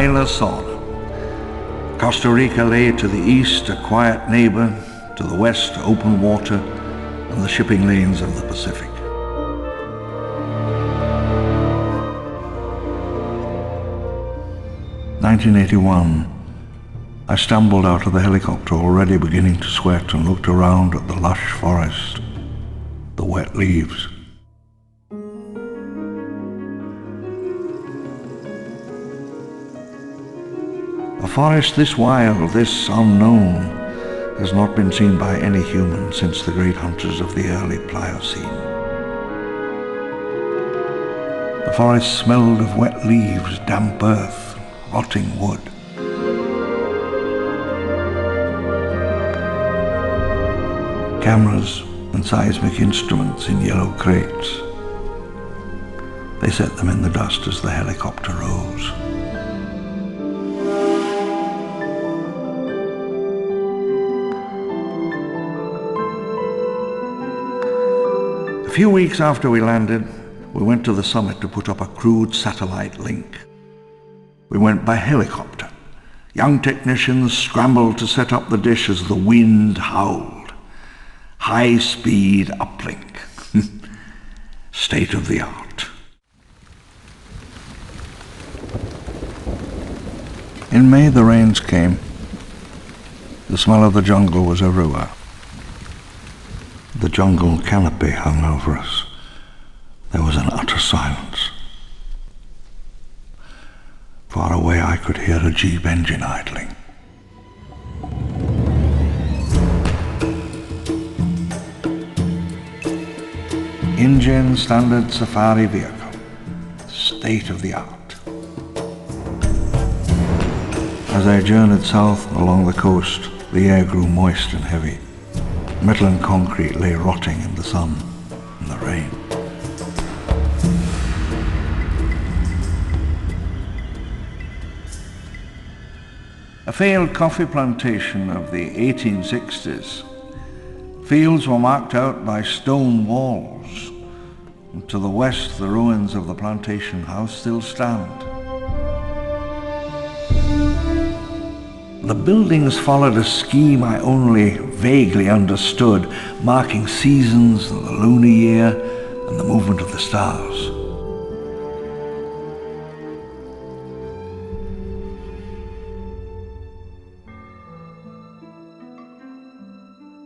Isla Sol. Costa Rica lay to the east, a quiet neighbor, to the west, open water and the shipping lanes of the Pacific. "1981. I stumbled out of the helicopter, already beginning to sweat, and looked around at the lush forest, the wet leaves. A forest this wild, this unknown, has not been seen by any human since the great hunters of the early Pliocene. The forest smelled of wet leaves, damp earth, rotting wood. Cameras and seismic instruments in yellow crates. They set them in the dust as the helicopter rose. A few weeks after we landed, we went to the summit to put up a crude satellite link. We went by helicopter. Young technicians scrambled to set up the dish as the wind howled. High-speed uplink. State of the art. In May, the rains came. The smell of the jungle was everywhere. The jungle canopy hung over us. There was an utter silence. Far away, I could hear a jeep engine idling. InGen standard safari vehicle, state of the art. As I journeyed south along the coast, the air grew moist and heavy. Metal and concrete lay rotting in the sun and the rain. A failed coffee plantation of the 1860s. Fields were marked out by stone walls, and to the west the ruins of the plantation house still stand. The buildings followed a scheme I only vaguely understood, marking seasons and the lunar year and the movement of the stars.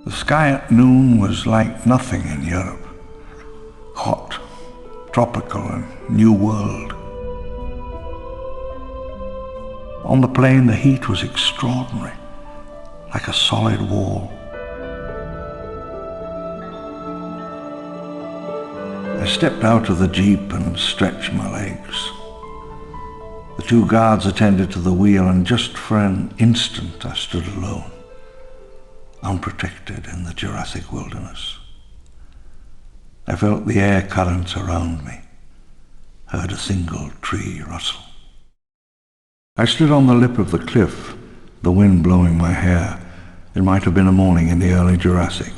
The sky at noon was like nothing in Europe. Hot, tropical, and new world. On the plain, the heat was extraordinary, like a solid wall. I stepped out of the jeep and stretched my legs. The two guards attended to the wheel, and just for an instant I stood alone, unprotected in the Jurassic wilderness. I felt the air currents around me, heard a single tree rustle. I stood on the lip of the cliff, the wind blowing my hair. It might have been a morning in the early Jurassic.